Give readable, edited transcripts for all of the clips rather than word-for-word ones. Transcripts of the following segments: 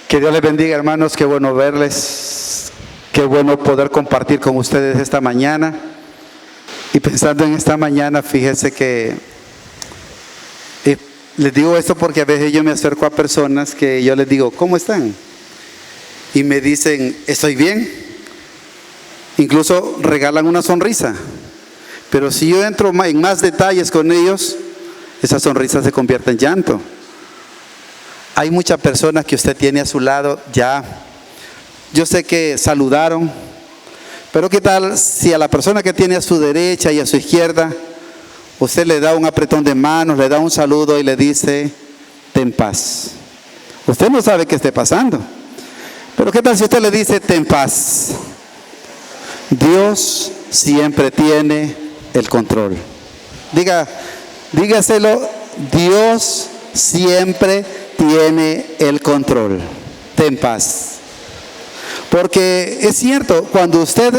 Que Dios les bendiga, hermanos, qué bueno verles, qué bueno poder compartir con ustedes esta mañana. Y pensando en esta mañana, fíjense que les digo esto porque a veces yo me acerco a personas que yo les digo, ¿cómo están? Y me dicen, estoy bien. Incluso regalan una sonrisa. Pero si yo entro en más detalles con ellos, esa sonrisa se convierte en llanto. Hay muchas personas que usted tiene a su lado ya. Yo sé que saludaron, pero ¿qué tal si a la persona que tiene a su derecha y a su izquierda, usted le da un apretón de manos, le da un saludo y le dice, ten paz? Usted no sabe qué esté pasando, pero ¿qué tal si usted le dice, ten paz? Dios siempre tiene el control. Dígaselo, Dios siempre tiene el control. Ten paz. Porque es cierto, cuando usted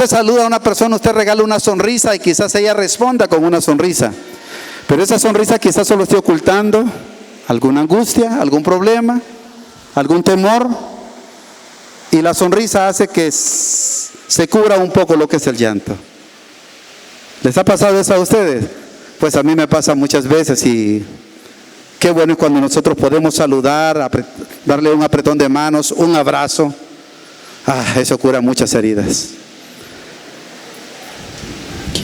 saluda a una persona, usted regala una sonrisa y quizás ella responda con una sonrisa. Pero esa sonrisa quizás solo esté ocultando alguna angustia, algún problema, algún temor. Y la sonrisa hace que se cubra un poco lo que es el llanto. ¿Les ha pasado eso a ustedes? Pues a mí me pasa muchas veces y qué bueno es cuando nosotros podemos saludar, darle un apretón de manos, un abrazo. Eso cura muchas heridas.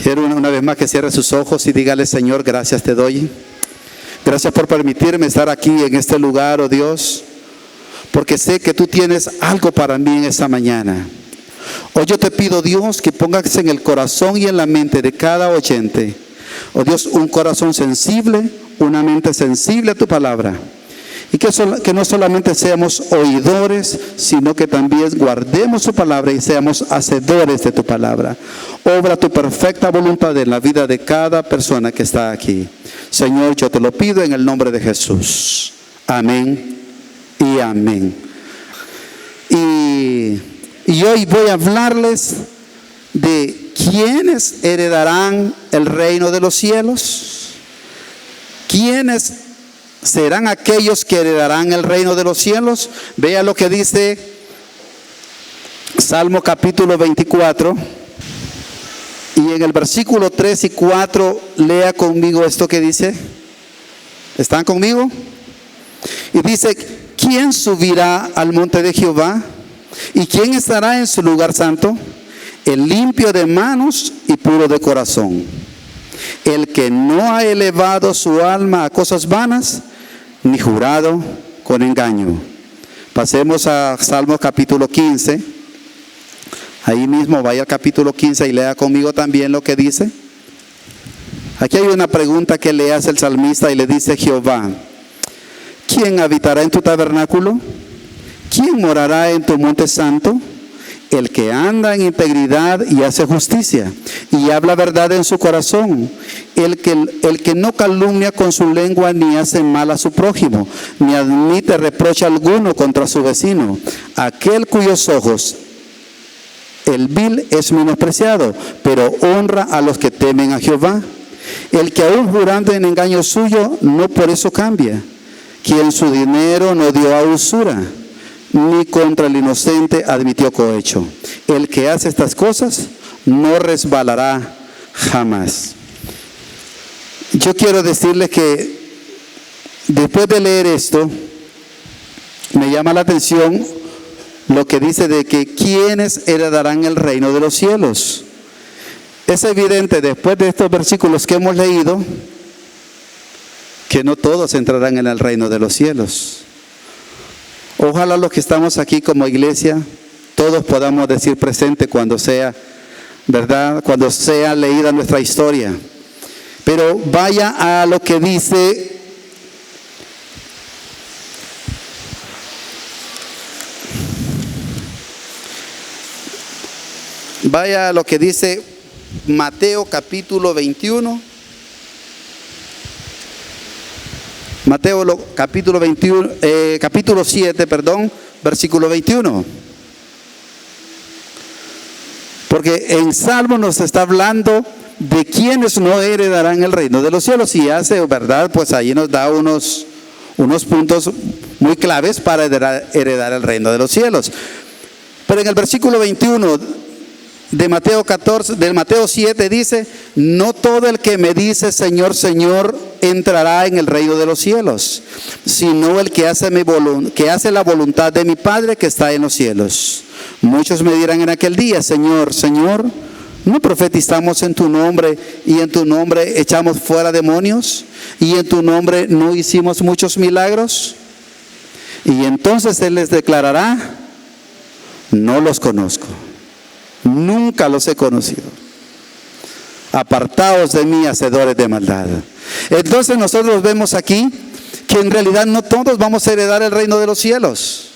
Quiero una vez más que cierre sus ojos y dígale, Señor, gracias te doy. Gracias por permitirme estar aquí en este lugar, oh Dios, porque sé que tú tienes algo para mí en esta mañana. Hoy yo te pido, Dios, que pongas en el corazón y en la mente de cada oyente, oh Dios, un corazón sensible, una mente sensible a tu palabra. Y que no solamente seamos oidores, sino que también guardemos tu palabra y seamos hacedores de tu palabra. Obra tu perfecta voluntad en la vida de cada persona que está aquí. Señor, yo te lo pido en el nombre de Jesús. Amén y amén. Y hoy voy a hablarles de quiénes heredarán el reino de los cielos. ¿Quiénes serán aquellos que heredarán el reino de los cielos? Vea lo que dice Salmo capítulo 24. Y en el versículo 3 y 4, lea conmigo esto que dice. ¿Están conmigo? Y dice, ¿quién subirá al monte de Jehová? ¿Y quién estará en su lugar santo? El limpio de manos y puro de corazón, el que no ha elevado su alma a cosas vanas, ni jurado con engaño. Pasemos a Salmo capítulo 15. Ahí mismo vaya al capítulo 15 y lea conmigo también lo que dice. Aquí hay una pregunta que le hace el salmista y le dice, Jehová, ¿quién habitará en tu tabernáculo? ¿Quién morará en tu monte santo? El que anda en integridad y hace justicia y habla verdad en su corazón, el que no calumnia con su lengua ni hace mal a su prójimo, ni admite reproche alguno contra su vecino, aquel cuyos ojos el vil es menospreciado, pero honra a los que temen a Jehová, el que aún jurando en engaño suyo no por eso cambia, quien su dinero no dio a usura, ni contra el inocente admitió cohecho. El que hace estas cosas no resbalará jamás. Yo quiero decirles que después de leer esto, me llama la atención lo que dice de que quienes heredarán el reino de los cielos. Es evidente después de estos versículos que hemos leído que no todos entrarán en el reino de los cielos. Ojalá los que estamos aquí como iglesia, todos podamos decir presente cuando sea, ¿verdad? Cuando sea leída nuestra historia. Pero vaya a lo que dice Mateo capítulo 21. Mateo capítulo 21, capítulo 7, versículo 21. Porque en Salmo nos está hablando de quienes no heredarán el reino de los cielos. Y hace, ¿verdad? Pues ahí nos da unos unos puntos muy claves para heredar el reino de los cielos. Pero en el versículo 21 de Mateo 7 dice: no todo el que me dice Señor, Señor entrará en el reino de los cielos, sino el que hace la voluntad de mi Padre que está en los cielos. Muchos me dirán en aquel día: Señor, Señor, ¿no profetizamos en tu nombre, y en tu nombre echamos fuera demonios, y en tu nombre no hicimos muchos milagros? Y entonces Él les declarará: no los conozco, nunca los he conocido. Apartaos de mí, hacedores de maldad. Entonces nosotros vemos aquí que en realidad no todos vamos a heredar el reino de los cielos.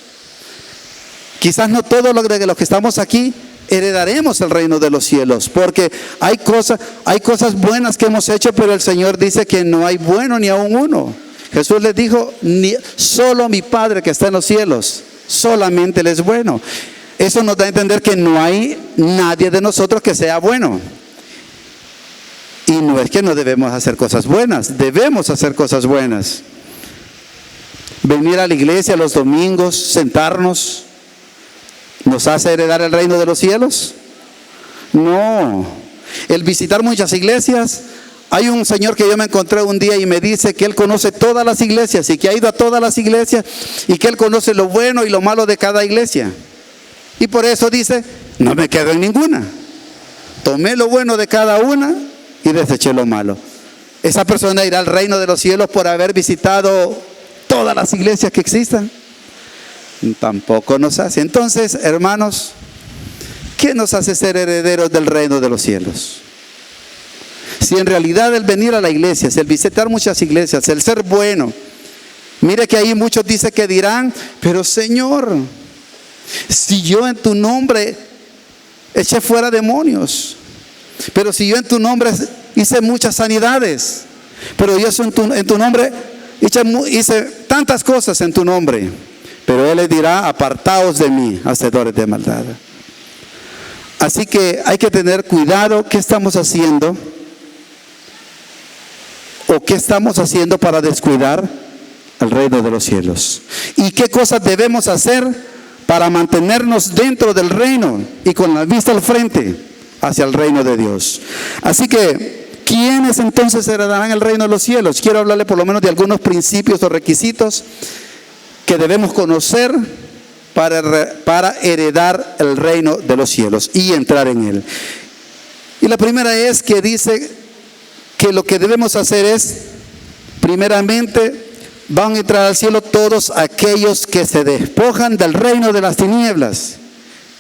Quizás no todos los que estamos aquí heredaremos el reino de los cielos, porque hay cosas buenas que hemos hecho, pero el Señor dice que no hay bueno ni aun uno. Jesús les dijo: solo mi Padre que está en los cielos, solamente Él es bueno. Eso nos da a entender que no hay nadie de nosotros que sea bueno. Y no es que no debemos hacer cosas buenas, debemos hacer cosas buenas. Venir a la iglesia los domingos, sentarnos, ¿nos hace heredar el reino de los cielos? No. El visitar muchas iglesias. Hay un señor que yo me encontré un día y me dice que él conoce todas las iglesias y que ha ido a todas las iglesias y que él conoce lo bueno y lo malo de cada iglesia. Y por eso dice: no me quedo en ninguna. Tomé lo bueno de cada una y deseché lo malo. ¿Esa persona irá al reino de los cielos por haber visitado todas las iglesias que existan? Tampoco nos hace. Entonces, hermanos, ¿qué nos hace ser herederos del reino de los cielos? Si en realidad el venir a la iglesia, el visitar muchas iglesias, el ser bueno, mire que ahí muchos dicen que dirán: pero Señor, si yo en tu nombre eché fuera demonios, pero si yo en tu nombre hice muchas sanidades, pero yo en tu nombre hice tantas cosas en tu nombre. Pero Él les dirá: apartaos de mí, hacedores de maldad. Así que hay que tener cuidado. ¿Qué estamos haciendo? ¿O qué estamos haciendo para descuidar el reino de los cielos? ¿Y qué cosas debemos hacer para mantenernos dentro del reino y con la vista al frente hacia el reino de Dios? Así que, ¿quiénes entonces heredarán el reino de los cielos? Quiero hablarle por lo menos de algunos principios o requisitos que debemos conocer para heredar el reino de los cielos y entrar en él. Y la primera es que dice que lo que debemos hacer es, primeramente, van a entrar al cielo todos aquellos que se despojan del reino de las tinieblas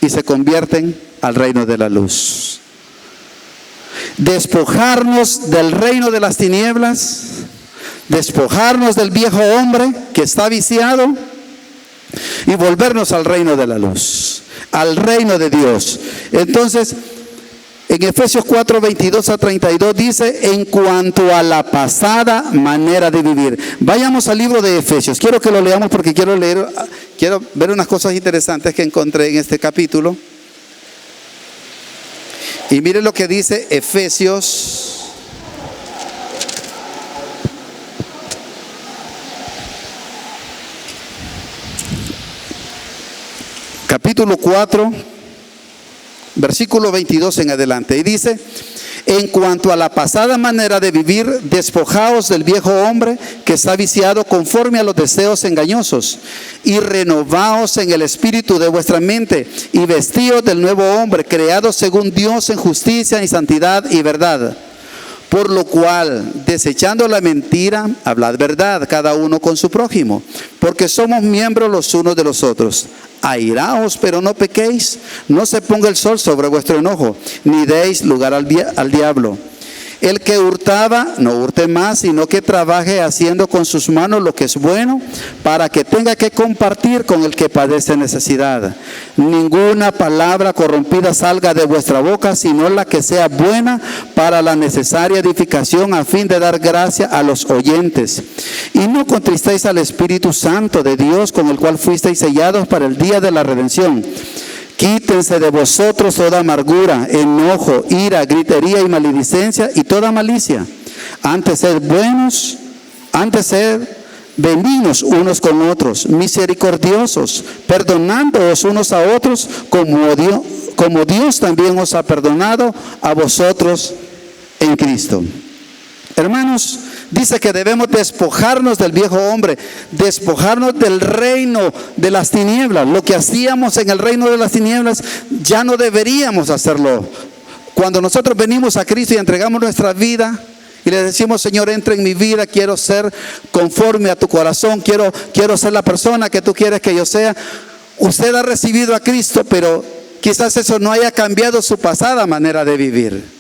y se convierten al reino de la luz. Despojarnos del reino de las tinieblas, despojarnos del viejo hombre que está viciado y volvernos al reino de la luz, al reino de Dios. Entonces, en Efesios 4, 22 a 32 dice: en cuanto a la pasada manera de vivir. Vayamos al libro de Efesios. Quiero que lo leamos porque quiero ver unas cosas interesantes que encontré en este capítulo. Y miren lo que dice Efesios capítulo 4, versículo 22 en adelante. Y dice: en cuanto a la pasada manera de vivir, despojaos del viejo hombre que está viciado conforme a los deseos engañosos, y renovaos en el espíritu de vuestra mente, y vestíos del nuevo hombre, creado según Dios en justicia y santidad y verdad. Por lo cual, desechando la mentira, hablad verdad, cada uno con su prójimo, porque somos miembros los unos de los otros. Airaos, pero no pequéis, no se ponga el sol sobre vuestro enojo, ni deis lugar al diablo. El que hurtaba, no hurte más, sino que trabaje haciendo con sus manos lo que es bueno, para que tenga que compartir con el que padece necesidad. Ninguna palabra corrompida salga de vuestra boca, sino la que sea buena para la necesaria edificación, a fin de dar gracia a los oyentes. Y no contristéis al Espíritu Santo de Dios, con el cual fuisteis sellados para el día de la redención. Quítense de vosotros toda amargura, enojo, ira, gritería y maledicencia y toda malicia. Antes sed buenos, antes sed benignos unos con otros, misericordiosos, perdonándoos unos a otros, como Dios también os ha perdonado a vosotros en Cristo. Hermanos, dice que debemos despojarnos del viejo hombre, despojarnos del reino de las tinieblas. Lo que hacíamos en el reino de las tinieblas, ya no deberíamos hacerlo. Cuando nosotros venimos a Cristo y entregamos nuestra vida y le decimos: Señor, entra en mi vida, quiero ser conforme a tu corazón, quiero ser la persona que tú quieres que yo sea. Usted ha recibido a Cristo, pero quizás eso no haya cambiado su pasada manera de vivir.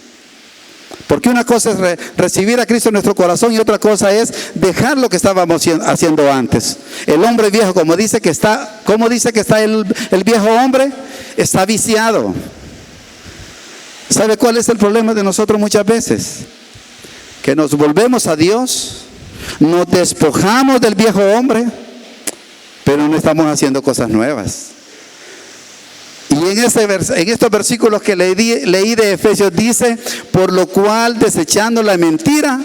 Porque una cosa es recibir a Cristo en nuestro corazón y otra cosa es dejar lo que estábamos haciendo antes. El hombre viejo, como dice que está el viejo hombre, está viciado. ¿Sabe cuál es el problema de nosotros muchas veces? Que nos volvemos a Dios, nos despojamos del viejo hombre, pero no estamos haciendo cosas nuevas. Y en estos versículos que leí de Efesios dice: por lo cual, desechando la mentira,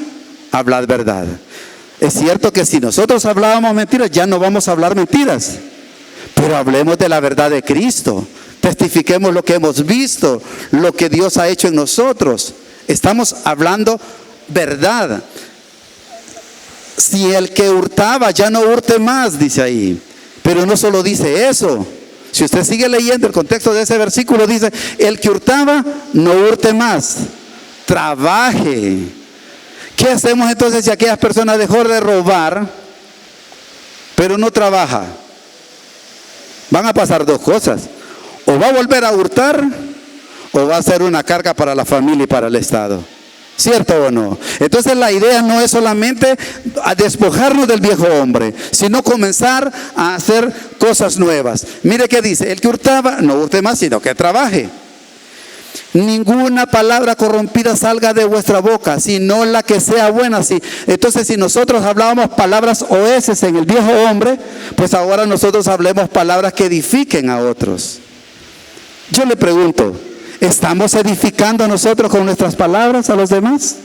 hablad verdad. Es cierto que si nosotros hablábamos mentiras, ya no vamos a hablar mentiras, pero hablemos de la verdad de Cristo. Testifiquemos lo que hemos visto, lo que Dios ha hecho en nosotros. Estamos hablando verdad. Si el que hurtaba ya no hurte más, dice ahí. Pero no solo dice eso. Si usted sigue leyendo el contexto de ese versículo, dice: el que hurtaba, no hurte más, trabaje. ¿Qué hacemos entonces si aquellas personas dejó de robar, pero no trabaja? Van a pasar dos cosas: o va a volver a hurtar, o va a ser una carga para la familia y para el Estado. ¿Cierto o no? Entonces la idea no es solamente a despojarnos del viejo hombre, sino comenzar a hacer cosas nuevas. Mire qué dice: el que hurtaba, no hurte más, sino que trabaje. Ninguna palabra corrompida salga de vuestra boca, sino la que sea buena. Entonces, si nosotros hablábamos palabras oeces en el viejo hombre, pues ahora nosotros hablemos palabras que edifiquen a otros. Yo le pregunto: ¿estamos edificando nosotros con nuestras palabras a los demás?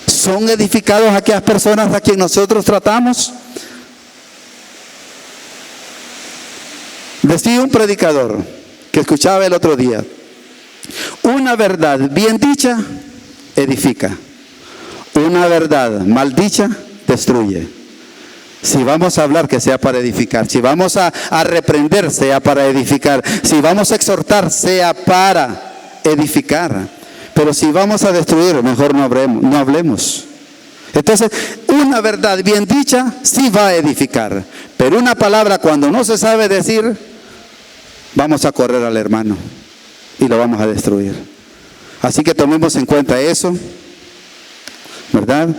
¿Son edificados aquellas personas a quien nosotros tratamos? Decía un predicador que escuchaba el otro día: una verdad bien dicha edifica, una verdad mal dicha destruye. Si vamos a hablar, que sea para edificar. Si vamos a reprender, sea para edificar. Si vamos a exhortar, sea para edificar. Pero si vamos a destruir, mejor no hablemos. Entonces, una verdad bien dicha sí va a edificar. Pero una palabra, cuando no se sabe decir, vamos a correr al hermano y lo vamos a destruir. Así que tomemos en cuenta eso, ¿verdad?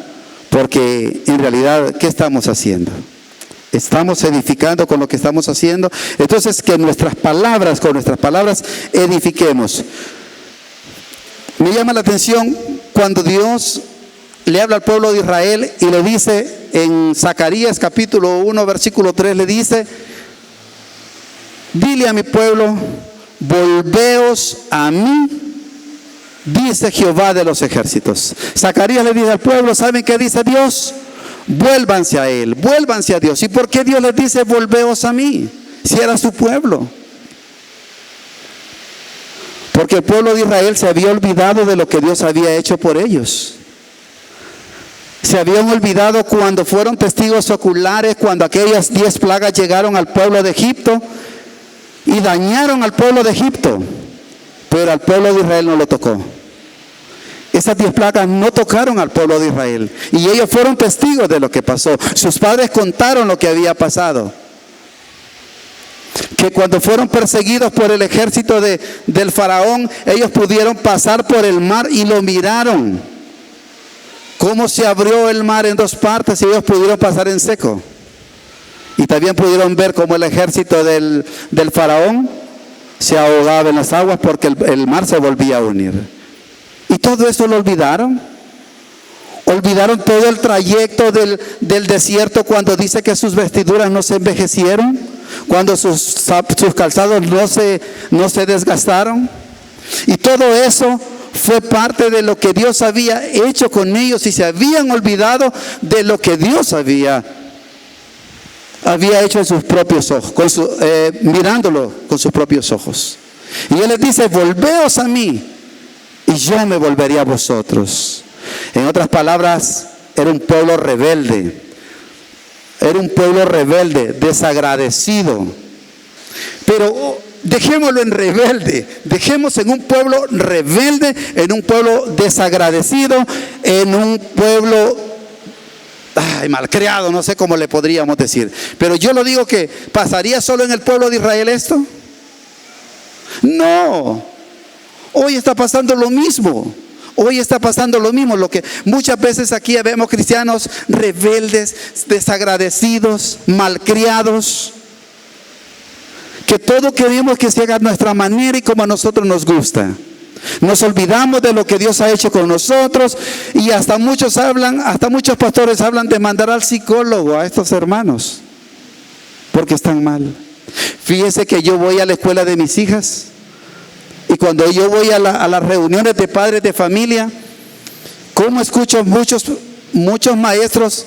Porque en realidad, ¿qué estamos haciendo? ¿Estamos edificando con lo que estamos haciendo? Entonces, que con nuestras palabras edifiquemos. Me llama la atención cuando Dios le habla al pueblo de Israel y le dice en Zacarías capítulo 1 versículo 3, le dice: dile a mi pueblo, volveos a mí, dice Jehová de los ejércitos. Zacarías le dice al pueblo: ¿saben qué dice Dios? Vuélvanse a Él, vuélvanse a Dios. ¿Y por qué Dios les dice volveos a mí? Si era su pueblo. Porque el pueblo de Israel se había olvidado de lo que Dios había hecho por ellos. Se habían olvidado cuando fueron testigos oculares, cuando aquellas 10 plagas llegaron al pueblo de Egipto y dañaron al pueblo de Egipto. Pero al pueblo de Israel no lo tocó. Esas 10 plagas no tocaron al pueblo de Israel. Y ellos fueron testigos de lo que pasó. Sus padres contaron lo que había pasado. Que cuando fueron perseguidos por el ejército del faraón, ellos pudieron pasar por el mar y lo miraron. Cómo se abrió el mar en 2 partes y ellos pudieron pasar en seco. Y también pudieron ver cómo el ejército del faraón se ahogaba en las aguas porque el mar se volvía a unir. Y todo eso lo olvidaron. Olvidaron todo el trayecto del desierto, cuando dice que sus vestiduras no se envejecieron, cuando sus calzados no se desgastaron. Y todo eso fue parte de lo que Dios había hecho con ellos y se habían olvidado de lo que Dios había hecho en sus propios ojos, mirándolo con sus propios ojos. Y Él les dice: volveos a mí y yo me volveré a vosotros. En otras palabras, era un pueblo rebelde. Era un pueblo rebelde, desagradecido. Pero dejémoslo en rebelde. Dejemos en un pueblo rebelde, en un pueblo desagradecido, en un pueblo malcriado, no sé cómo le podríamos decir. Pero yo lo digo que ¿pasaría solo en el pueblo de Israel esto? No. Hoy está pasando lo mismo. Hoy está pasando lo mismo, lo que muchas veces aquí vemos cristianos rebeldes, desagradecidos, malcriados, que todo queremos que se haga a nuestra manera y como a nosotros nos gusta. Nos olvidamos de lo que Dios ha hecho con nosotros y hasta muchos pastores hablan de mandar al psicólogo a estos hermanos porque están mal. Fíjese que yo voy a la escuela de mis hijas. Y cuando yo voy a las reuniones de padres de familia, ¿cómo escucho muchos maestros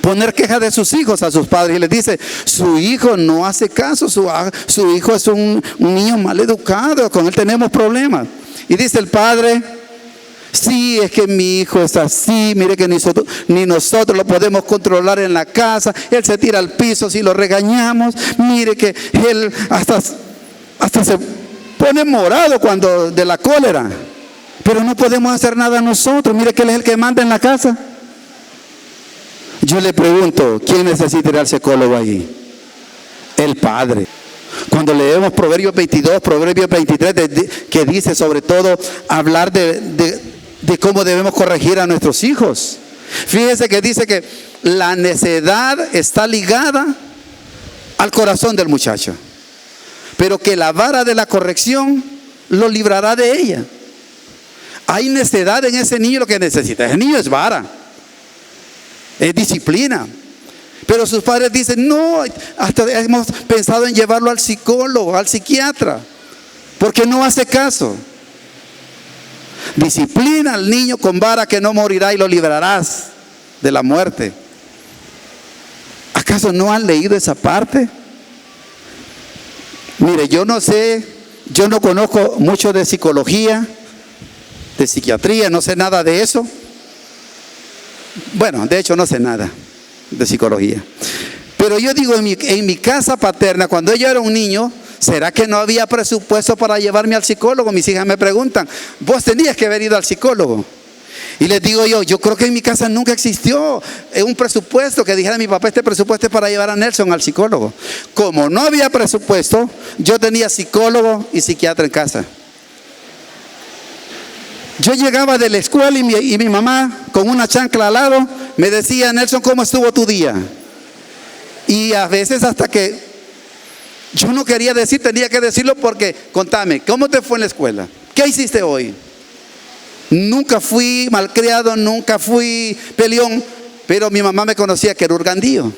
poner quejas de sus hijos a sus padres? Y les dice: su hijo no hace caso, su hijo es un niño mal educado, con él tenemos problemas. Y dice el padre: sí, es que mi hijo es así, mire que ni nosotros lo podemos controlar en la casa, él se tira al piso si lo regañamos, mire que él hasta se pone morado cuando de la cólera, pero no podemos hacer nada nosotros, mire que él es el que manda en la casa. Yo le pregunto: ¿quién necesita ir al psicólogo ahí? El padre. Cuando leemos Proverbios 22, Proverbios 23, que dice sobre todo hablar de cómo debemos corregir a nuestros hijos. Fíjese que dice que la necedad está ligada al corazón del muchacho, pero que la vara de la corrección lo librará de ella. Hay necedad en ese niño. Lo que necesita ese niño es vara, es disciplina. Pero sus padres dicen: no, hasta hemos pensado en llevarlo al psicólogo, al psiquiatra, porque no hace caso. Disciplina al niño con vara, que no morirá, y lo librarás de la muerte. ¿Acaso no han leído esa parte? Mire, yo no sé, yo no conozco mucho de psicología, de psiquiatría, no sé nada de eso. Bueno, de hecho no sé nada de psicología. Pero yo digo, en mi casa paterna, cuando yo era un niño, ¿será que no había presupuesto para llevarme al psicólogo? Mis hijas me preguntan: vos tenías que haber ido al psicólogo. Y les digo yo creo que en mi casa nunca existió un presupuesto que dijera mi papá: este presupuesto es para llevar a Nelson al psicólogo. Como no había presupuesto, yo tenía psicólogo y psiquiatra en casa. Yo llegaba de la escuela y mi mamá, con una chancla al lado, me decía: Nelson, ¿cómo estuvo tu día? Y a veces hasta que yo no quería decir, tenía que decirlo, porque contame, ¿cómo te fue en la escuela? ¿Qué hiciste hoy? Nunca fui malcriado, nunca fui peleón, pero mi mamá me conocía que era hurgandío.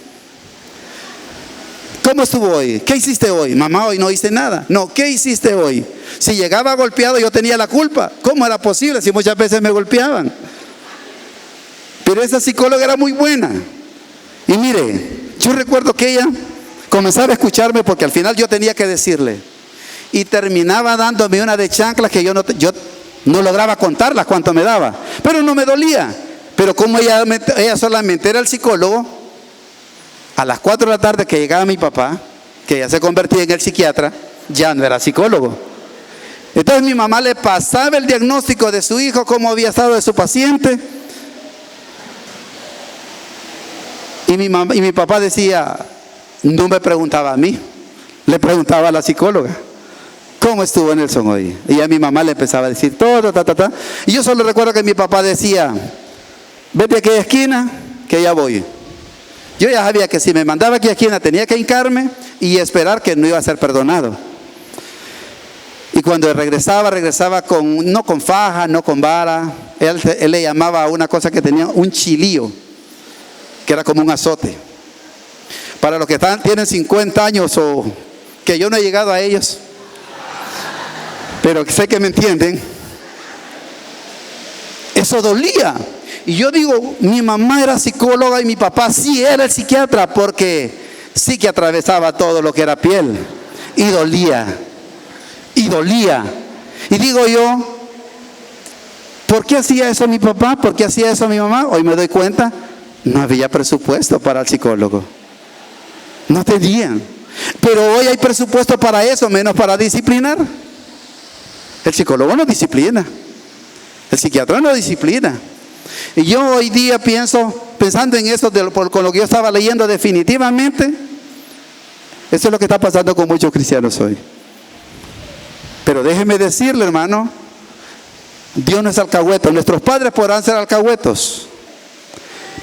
¿Cómo estuvo hoy? ¿Qué hiciste hoy? Mamá, hoy no hice nada. No, ¿qué hiciste hoy? Si llegaba golpeado, yo tenía la culpa. ¿Cómo era posible si muchas veces me golpeaban? Pero esa psicóloga era muy buena. Y mire, yo recuerdo que ella comenzaba a escucharme, porque al final yo tenía que decirle, y terminaba dándome una de chanclas que yo no lograba contarlas cuánto me daba, pero no me dolía. Pero como ella solamente era el psicólogo, a las 4 de la tarde que llegaba mi papá, que ya se convertía en el psiquiatra, ya no era psicólogo. Entonces mi mamá le pasaba el diagnóstico de su hijo, cómo había estado de su paciente, y mi papá decía, no me preguntaba a mí, le preguntaba a la psicóloga: ¿cómo estuvo Nelson hoy? Y a mi mamá le empezaba a decir todo, Y yo solo recuerdo que mi papá decía: vete a aquella esquina, que ya voy. Yo ya sabía que si me mandaba a aquella esquina tenía que hincarme y esperar que no iba a ser perdonado. Y cuando regresaba no con faja, no con vara. Él le llamaba a una cosa que tenía un chilío, que era como un azote. Para los que tienen 50 años, o que yo no he llegado a ellos, pero sé que me entienden. eso dolía. Y yo digo, mi mamá era psicóloga y mi papá sí era el psiquiatra, porque sí que atravesaba todo lo que era piel. Y dolía. Y dolía. Y digo yo, ¿por qué hacía eso mi papá? ¿Por qué hacía eso mi mamá? Hoy me doy cuenta, no había presupuesto para el psicólogo. No tenían. Pero hoy hay presupuesto para eso, menos para disciplinar. El psicólogo no disciplina. El psiquiatra no disciplina. Y yo hoy día pensando en eso, con lo que yo estaba leyendo, definitivamente, eso es lo que está pasando con muchos cristianos hoy. Pero déjeme decirle, hermano, Dios no es alcahueto. Nuestros padres podrán ser alcahuetos,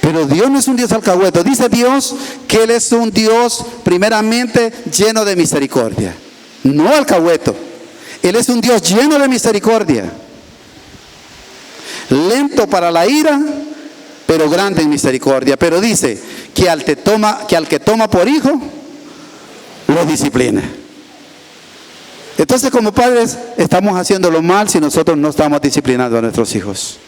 pero Dios no es un Dios alcahueto. Dice Dios que Él es un Dios primeramente lleno de misericordia, no alcahueto. Él es un Dios lleno de misericordia, lento para la ira, pero grande en misericordia. Pero dice que al que toma por hijo, lo disciplina. Entonces, como padres, estamos haciéndolo mal si nosotros no estamos disciplinando a nuestros hijos.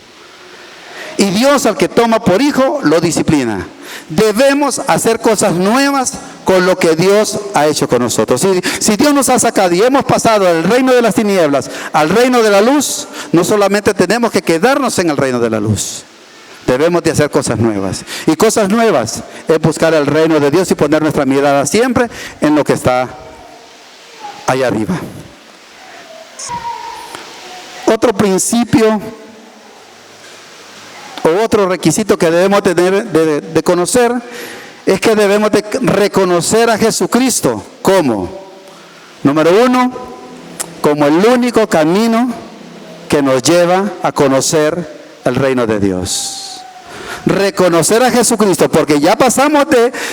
Y Dios, al que toma por hijo, lo disciplina. Debemos hacer cosas nuevas con lo que Dios ha hecho con nosotros. Si Dios nos ha sacado y hemos pasado del reino de las tinieblas al reino de la luz, no solamente tenemos que quedarnos en el reino de la luz, debemos de hacer cosas nuevas. Y cosas nuevas es buscar el reino de Dios y poner nuestra mirada siempre en lo que está allá arriba. Otro principio o otro requisito que debemos tener de conocer es que debemos de reconocer a Jesucristo como, número uno, como el único camino que nos lleva a conocer el reino de Dios. Reconocer a Jesucristo, porque ya pasamos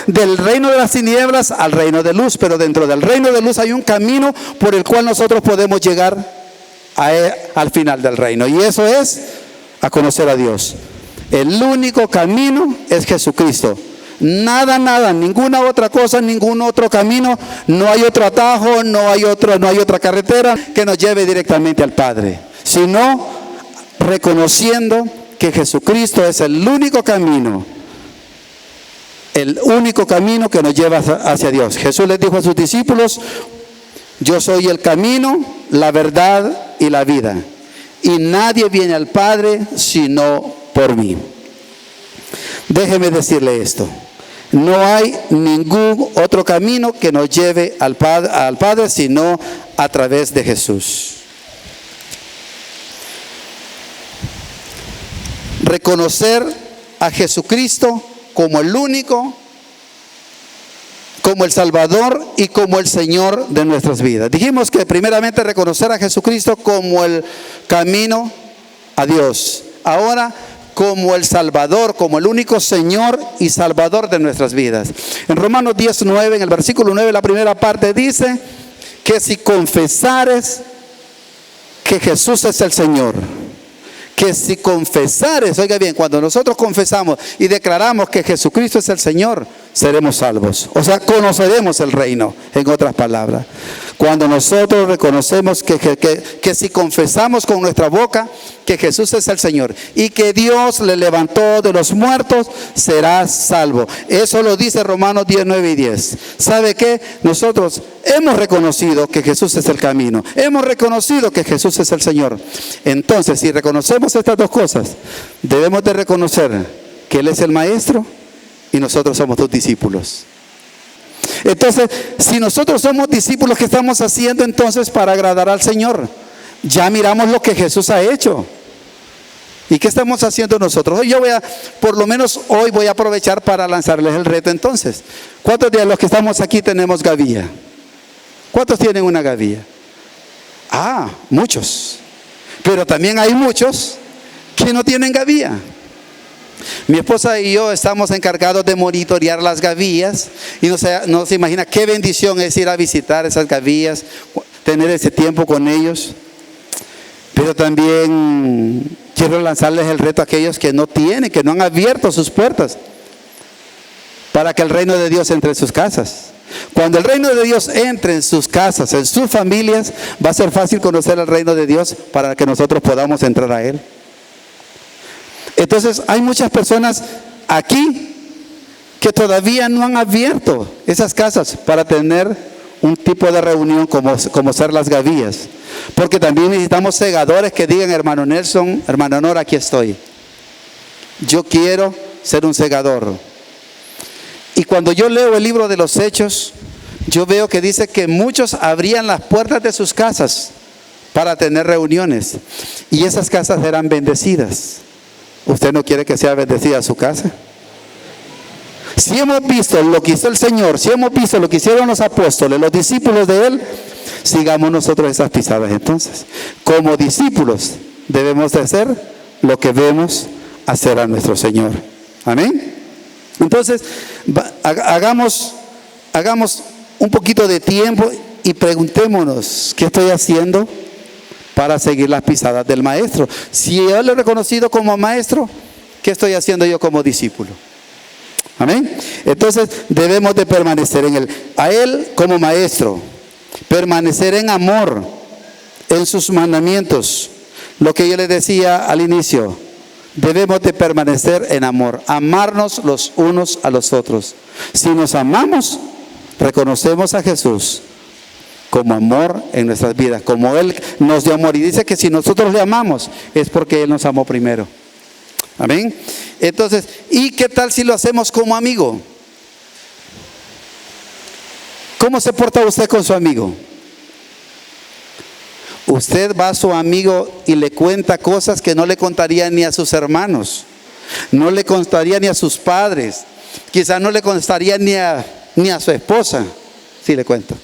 del reino de las tinieblas al reino de luz, pero dentro del reino de luz hay un camino por el cual nosotros podemos llegar al final del reino, y eso es a conocer a Dios. El único camino es Jesucristo. Nada, ninguna otra cosa, ningún otro camino, no hay otro atajo, no hay otra carretera que nos lleve directamente al Padre, sino reconociendo que Jesucristo es el único camino que nos lleva hacia Dios. Jesús les dijo a sus discípulos: yo soy el camino, la verdad y la vida, y nadie viene al Padre sino por mí. Déjeme decirle esto: no hay ningún otro camino que nos lleve al Padre sino a través de Jesús. Reconocer a Jesucristo como el único, como el Salvador y como el Señor de nuestras vidas. Dijimos que primeramente reconocer a Jesucristo como el camino a Dios. Ahora, como el Salvador, como el único Señor y Salvador de nuestras vidas. En Romanos 10:9, en el versículo 9, la primera parte dice que si confesares que Jesús es el Señor, que si confesares, oiga bien, cuando nosotros confesamos y declaramos que Jesucristo es el Señor, seremos salvos. O sea, conoceremos el reino, en otras palabras. Cuando nosotros reconocemos que si confesamos con nuestra boca que Jesús es el Señor y que Dios le levantó de los muertos, serás salvo. Eso lo dice Romanos 10, 9 y 10. ¿Sabe qué? Nosotros hemos reconocido que Jesús es el camino. Hemos reconocido que Jesús es el Señor. Entonces, si reconocemos estas dos cosas, debemos de reconocer que Él es el Maestro y nosotros somos sus discípulos. Entonces, si nosotros somos discípulos, ¿qué estamos haciendo entonces para agradar al Señor? Ya miramos lo que Jesús ha hecho. ¿Y qué estamos haciendo nosotros? Hoy por lo menos hoy voy a aprovechar para lanzarles el reto entonces. ¿Cuántos de los que estamos aquí tenemos gavilla? ¿Cuántos tienen una gavilla? Ah, muchos. Pero también hay muchos que no tienen gavilla. Mi esposa y yo estamos encargados de monitorear las gavillas y no se imagina qué bendición es ir a visitar esas gavillas, tener ese tiempo con ellos. Pero también quiero lanzarles el reto a aquellos que no tienen, que no han abierto sus puertas para que el reino de Dios entre en sus casas. Cuando el reino de Dios entre en sus casas, en sus familias, va a ser fácil conocer el reino de Dios para que nosotros podamos entrar a Él. Entonces hay muchas personas aquí que todavía no han abierto esas casas para tener un tipo de reunión como ser las Gavillas. Porque también necesitamos segadores que digan, hermano Nelson, hermano Nora, aquí estoy. Yo quiero ser un segador. Y cuando yo leo el libro de los Hechos, yo veo que dice que muchos abrían las puertas de sus casas para tener reuniones. Y esas casas eran bendecidas. ¿Usted no quiere que sea bendecida su casa? Si hemos visto lo que hizo el Señor, si hemos visto lo que hicieron los apóstoles, los discípulos de Él, sigamos nosotros esas pisadas entonces. Como discípulos debemos de hacer lo que vemos hacer a nuestro Señor. Amén. Entonces, hagamos un poquito de tiempo y preguntémonos, ¿qué estoy haciendo para seguir las pisadas del Maestro? Si yo le he reconocido como Maestro, ¿qué estoy haciendo yo como discípulo? Amén. Entonces debemos de permanecer en Él, a Él como Maestro, permanecer en amor, en sus mandamientos. Lo que yo les decía al inicio, debemos de permanecer en amor, amarnos los unos a los otros. Si nos amamos, reconocemos a Jesús como amor en nuestras vidas, como Él nos dio amor. Y dice que si nosotros le amamos, es porque Él nos amó primero. Amén. Entonces, ¿y qué tal si lo hacemos como amigo? ¿Cómo se porta usted con su amigo? Usted va a su amigo y le cuenta cosas que no le contaría ni a sus hermanos, no le contaría ni a sus padres, quizás no le contaría ni a su esposa, sí le cuento.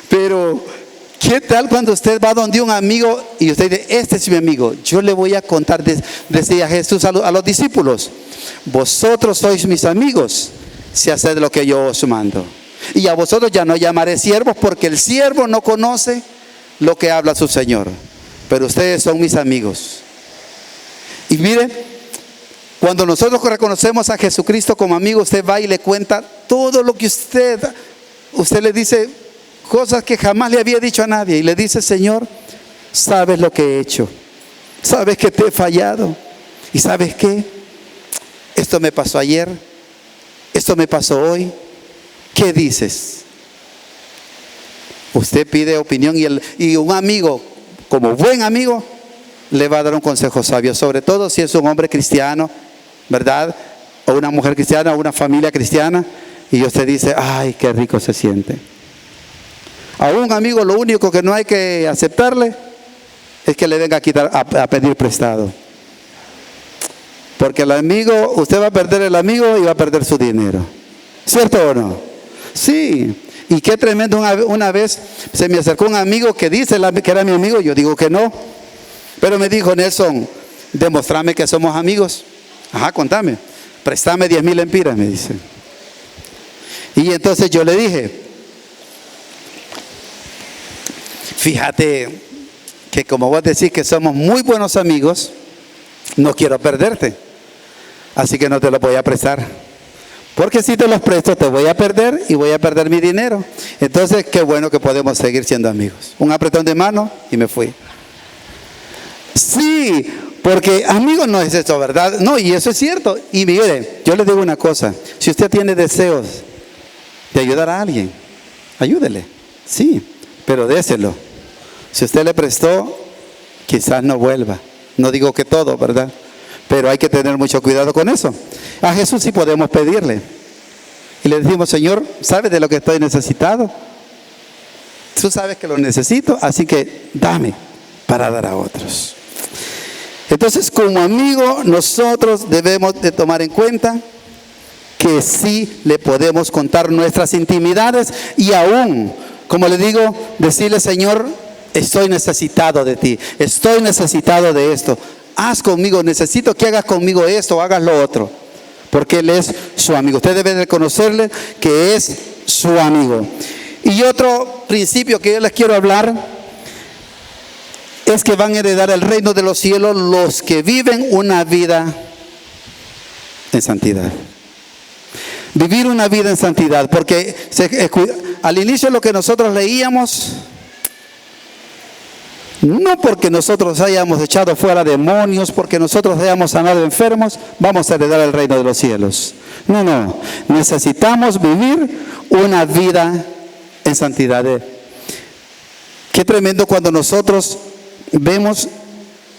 Pero ¿qué tal cuando usted va donde un amigo y usted dice, este es mi amigo? Yo le voy a contar, decía Jesús a los discípulos, vosotros sois mis amigos si haced lo que yo os mando. Y a vosotros ya no llamaré siervos, porque el siervo no conoce lo que habla su Señor, pero ustedes son mis amigos. Y mire, cuando nosotros reconocemos a Jesucristo como amigo, usted va y le cuenta todo lo que usted le dice cosas que jamás le había dicho a nadie, y le dice, Señor, sabes lo que he hecho, sabes que te he fallado, y sabes qué, esto me pasó ayer, esto me pasó hoy, ¿qué dices? Usted pide opinión y un amigo, como buen amigo, le va a dar un consejo sabio, sobre todo si es un hombre cristiano, ¿verdad? O una mujer cristiana, o una familia cristiana, y usted dice, ay, qué rico se siente. A un amigo lo único que no hay que aceptarle es que le venga a pedir prestado. Porque el amigo, usted va a perder el amigo y va a perder su dinero. ¿Cierto o no? Sí. Y qué tremendo, una vez se me acercó un amigo que dice que era mi amigo, yo digo que no. Pero me dijo, Nelson, demostrame que somos amigos. Ajá, contame. Préstame 10,000 lempiras, me dice. Y entonces yo le dije, fíjate que como vos decís que somos muy buenos amigos, no quiero perderte. Así que no te lo voy a prestar. Porque si te los presto te voy a perder y voy a perder mi dinero. Entonces qué bueno que podemos seguir siendo amigos. Un apretón de mano y me fui. Sí, porque amigos no es eso, ¿verdad? No, y eso es cierto. Y mire, yo le digo una cosa. Si usted tiene deseos de ayudar a alguien, ayúdele. Sí, pero déselo. Si usted le prestó, quizás no vuelva. No digo que todo, ¿verdad? Pero hay que tener mucho cuidado con eso. A Jesús sí podemos pedirle. Y le decimos, Señor, ¿sabes de lo que estoy necesitado? Tú sabes que lo necesito, así que dame para dar a otros. Entonces, como amigo, nosotros debemos de tomar en cuenta que sí le podemos contar nuestras intimidades y aún, como le digo, decirle, Señor, estoy necesitado de ti, estoy necesitado de esto. Haz conmigo, necesito que hagas conmigo esto, hagas lo otro. Porque Él es su amigo. Usted debe reconocerle que es su amigo. Y otro principio que yo les quiero hablar es que van a heredar el reino de los cielos los que viven una vida en santidad. Vivir una vida en santidad. Porque al inicio lo que nosotros leíamos, No porque nosotros hayamos echado fuera demonios, porque nosotros hayamos sanado enfermos, vamos a heredar el reino de los cielos. No, no. Necesitamos vivir una vida en santidad. Qué tremendo cuando nosotros vemos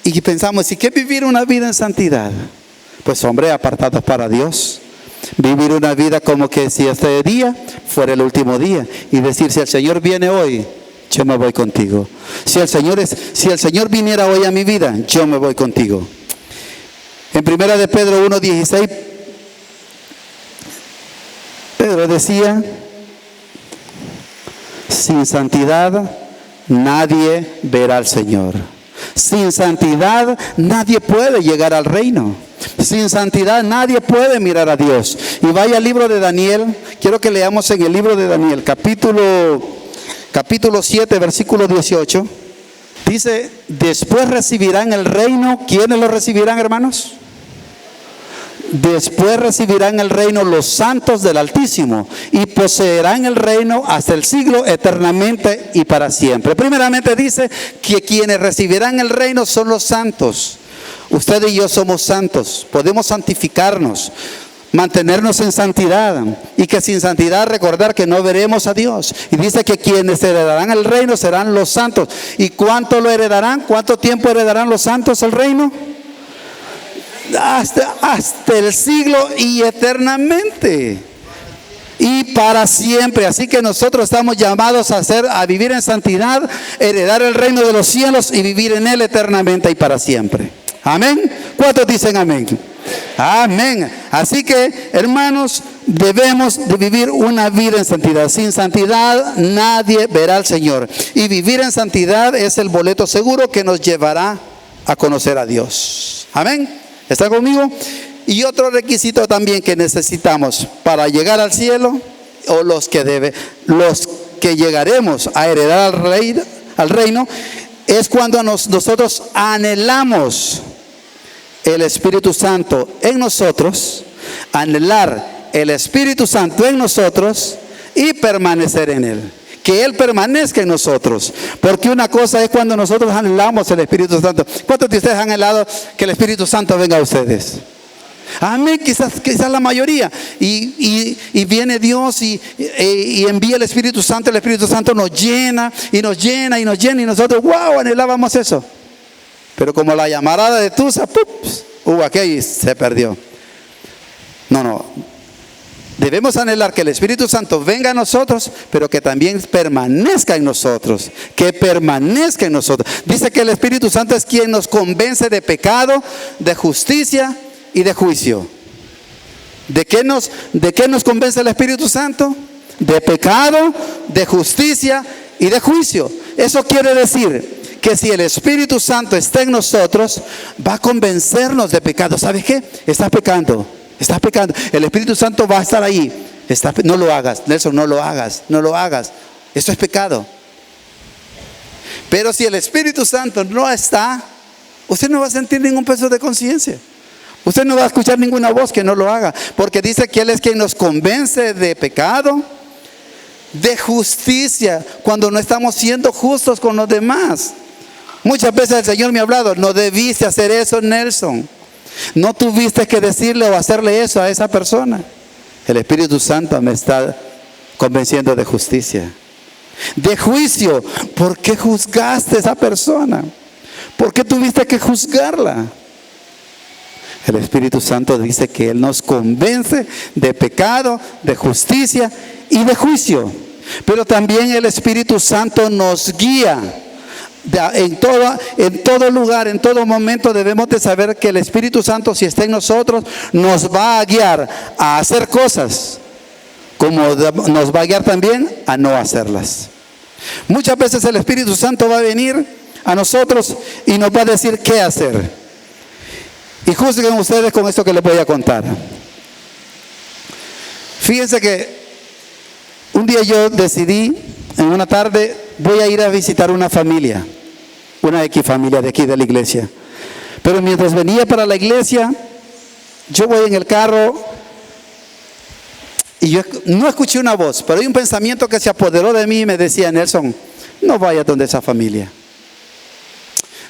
y pensamos, ¿y qué vivir una vida en santidad? Pues hombre, apartados para Dios. Vivir una vida como que si este día fuera el último día. Y decir, si el Señor viene hoy, yo me voy contigo. Si el Señor viniera hoy a mi vida, yo me voy contigo. En 1 de Pedro 1:16, Pedro decía, sin santidad nadie verá al Señor. Sin santidad nadie puede llegar al reino. Sin santidad nadie puede mirar a Dios. Y vaya al libro de Daniel. Quiero que leamos en el libro de Daniel, capítulo 7, versículo 18. Dice, después recibirán el reino. ¿Quiénes lo recibirán, hermanos? Después recibirán el reino los santos del Altísimo y poseerán el reino hasta el siglo, eternamente y para siempre. Primeramente dice que quienes recibirán el reino son los santos. Usted y yo somos santos, podemos santificarnos, mantenernos en santidad, y que sin santidad recordar que no veremos a Dios. Y dice que quienes heredarán el reino serán los santos. ¿Y cuánto lo heredarán? ¿Cuánto tiempo heredarán los santos el reino? Hasta el siglo y eternamente y para siempre. Así que nosotros estamos llamados a vivir en santidad, heredar el reino de los cielos y vivir en él eternamente y para siempre. Amén. ¿Cuántos dicen amén? Amén. Así que, hermanos, debemos de vivir una vida en santidad. Sin santidad nadie verá al Señor. Y vivir en santidad es el boleto seguro que nos llevará a conocer a Dios. Amén. ¿Está conmigo? Y otro requisito también que necesitamos para llegar al cielo, o los que llegaremos a heredar al reino, es cuando nosotros anhelamos el Espíritu Santo en nosotros, anhelar el Espíritu Santo en nosotros y permanecer en Él. Que Él permanezca en nosotros. Porque una cosa es cuando nosotros anhelamos el Espíritu Santo. ¿Cuántos de ustedes han anhelado que el Espíritu Santo venga a ustedes? A mí quizás la mayoría. Y viene Dios y envía el Espíritu Santo. El Espíritu Santo nos llena y nos llena y nos llena. Y nosotros, wow, anhelábamos eso. Pero como la llamarada de Tusa, hubo aquello y se perdió. No. Debemos anhelar que el Espíritu Santo venga a nosotros, pero que también permanezca en nosotros. Que permanezca en nosotros. Dice que el Espíritu Santo es quien nos convence de pecado, de justicia y de juicio. ¿De qué nos convence el Espíritu Santo? De pecado, de justicia y de juicio. Eso quiere decir que si el Espíritu Santo está en nosotros, va a convencernos de pecado. ¿Sabes qué? Estás pecando. Estás pecando. El Espíritu Santo va a estar ahí. No lo hagas, Nelson, no lo hagas. Eso es pecado. Pero si el Espíritu Santo no está, usted no va a sentir ningún peso de conciencia. Usted no va a escuchar ninguna voz que no lo haga. Porque dice que Él es quien nos convence de pecado, de justicia, cuando no estamos siendo justos con los demás. Muchas veces el Señor me ha hablado, no debiste hacer eso, Nelson. No tuviste que decirle o hacerle eso a esa persona. El Espíritu Santo me está convenciendo de justicia, de juicio. ¿Por qué juzgaste a esa persona? ¿Por qué tuviste que juzgarla? El Espíritu Santo dice que Él nos convence de pecado, de justicia y de juicio. Pero también el Espíritu Santo nos guía. En todo lugar, en todo momento debemos de saber que el Espíritu Santo, si está en nosotros, nos va a guiar a hacer cosas, como nos va a guiar también a no hacerlas. Muchas veces el Espíritu Santo va a venir a nosotros y nos va a decir qué hacer. Y juzguen ustedes con esto que les voy a contar. Fíjense que un día yo decidí, en una tarde, voy a ir a visitar una familia, una familia de aquí de la iglesia. Pero mientras venía para la iglesia, yo voy en el carro y yo no escuché una voz, pero hay un pensamiento que se apoderó de mí y me decía: Nelson, no vayas donde esa familia.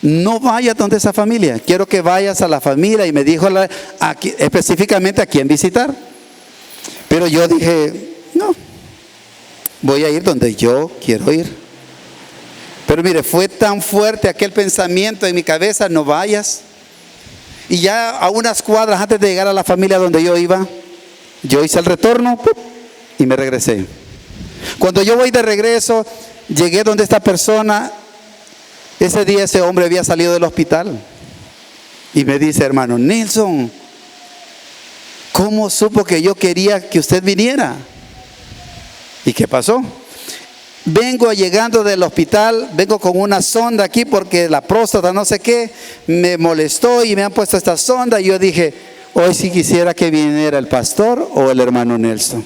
no vayas donde esa familia, quiero que vayas a la familia. Y me dijo específicamente a quién visitar. Pero yo dije, no, voy a ir donde yo quiero ir. Pero mire, fue tan fuerte aquel pensamiento en mi cabeza, no vayas. Y ya a unas cuadras antes de llegar a la familia donde yo iba, yo hice el retorno y me regresé. Cuando yo voy de regreso, llegué donde esta persona. Ese día ese hombre había salido del hospital. Y me dice, hermano Nelson, ¿cómo supo que yo quería que usted viniera? ¿Y qué pasó? Vengo llegando del hospital, vengo con una sonda aquí porque la próstata no sé qué me molestó y me han puesto esta sonda. Y yo dije, hoy sí quisiera que viniera el pastor o el hermano Nelson.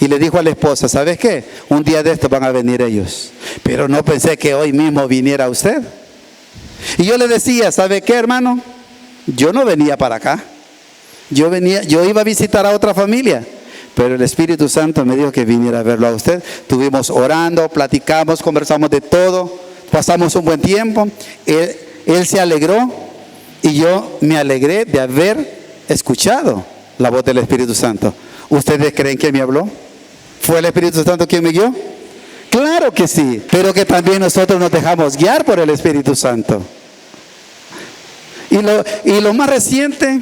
Y le dijo a la esposa, ¿sabes qué? Un día de estos van a venir ellos. Pero no pensé que hoy mismo viniera usted. Y yo le decía, ¿sabe qué, hermano? Yo no venía para acá. Yo iba a visitar a otra familia. Pero el Espíritu Santo me dijo que viniera a verlo a usted. Estuvimos orando, platicamos, conversamos de todo, pasamos un buen tiempo. Él se alegró y yo me alegré de haber escuchado la voz del Espíritu Santo. ¿Ustedes creen que me habló? ¿Fue el Espíritu Santo quien me guió? Claro que sí, pero que también nosotros nos dejamos guiar por el Espíritu Santo. Y lo más reciente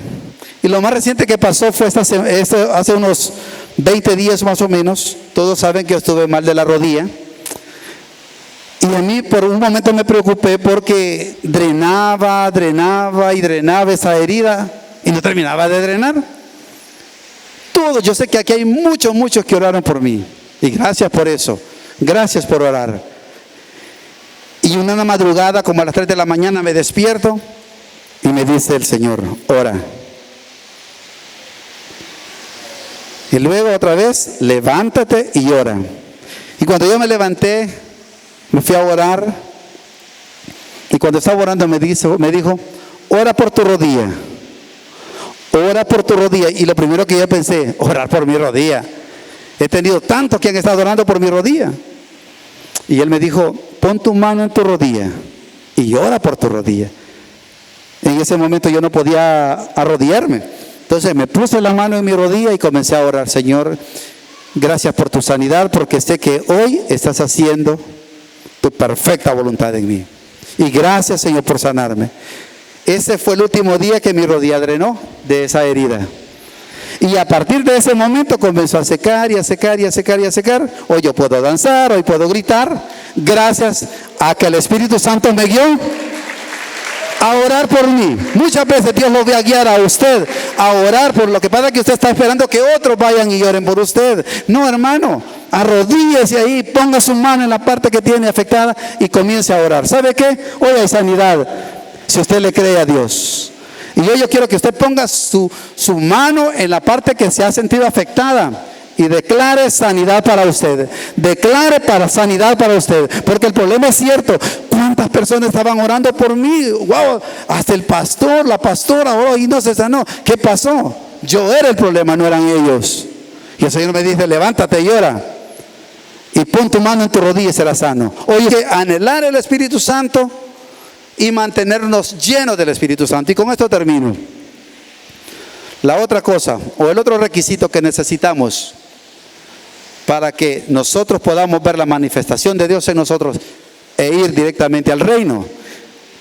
que pasó fue hace unos 20 días más o menos. Todos saben que yo estuve mal de la rodilla. Y a mí por un momento me preocupé porque drenaba esa herida y no terminaba de drenar. Yo sé que aquí hay muchos que oraron por mí. Y gracias por eso. Gracias por orar. Y una madrugada, como a las 3 de la mañana, me despierto y me dice el Señor, ora. Y luego otra vez, levántate y ora. Y cuando yo me levanté, me fui a orar. Y cuando estaba orando me dijo, ora por tu rodilla. Ora por tu rodilla. Y lo primero que yo pensé, orar por mi rodilla. He tenido tantos que han estado orando por mi rodilla. Y él me dijo, pon tu mano en tu rodilla y ora por tu rodilla. En ese momento yo no podía arrodillarme. Entonces me puse la mano en mi rodilla y comencé a orar. Señor, gracias por tu sanidad, porque sé que hoy estás haciendo tu perfecta voluntad en mí. Y gracias, Señor, por sanarme. Ese fue el último día que mi rodilla drenó de esa herida. Y a partir de ese momento comenzó a secar y a secar y a secar y a secar. Hoy yo puedo danzar, hoy puedo gritar, gracias a que el Espíritu Santo me guió a orar por mí. Muchas veces Dios lo va a guiar a usted a orar por lo que pasa, que usted está esperando que otros vayan y oren por usted. No, hermano, arrodíllese ahí, ponga su mano en la parte que tiene afectada y comience a orar. ¿Sabe qué? Hoy hay sanidad, si usted le cree a Dios. Y yo quiero que usted ponga su mano en la parte que se ha sentido afectada y declare sanidad para usted. Declare sanidad para usted. Porque el problema es cierto. ¿Cuántas personas estaban orando por mí? Wow, hasta el pastor, la pastora oró y no se sanó. ¿Qué pasó? Yo era el problema, no eran ellos. Y el Señor me dice, levántate y ora. Y pon tu mano en tu rodilla y serás sano. Oye, anhelar el Espíritu Santo y mantenernos llenos del Espíritu Santo. Y con esto termino. La otra cosa, o el otro requisito que necesitamos para que nosotros podamos ver la manifestación de Dios en nosotros e ir directamente al reino,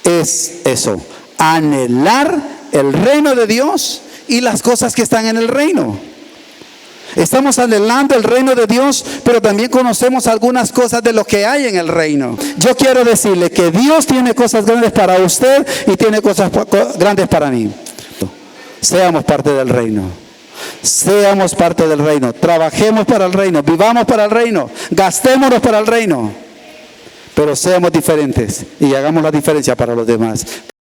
es eso: anhelar el reino de Dios y las cosas que están en el reino. Estamos anhelando el reino de Dios, pero también conocemos algunas cosas de lo que hay en el reino. Yo quiero decirle que Dios tiene cosas grandes para usted y tiene cosas grandes para mí. Seamos parte del reino. Seamos parte del reino. Trabajemos para el reino. Vivamos para el reino. Gastémonos para el reino. Pero seamos diferentes y hagamos la diferencia para los demás.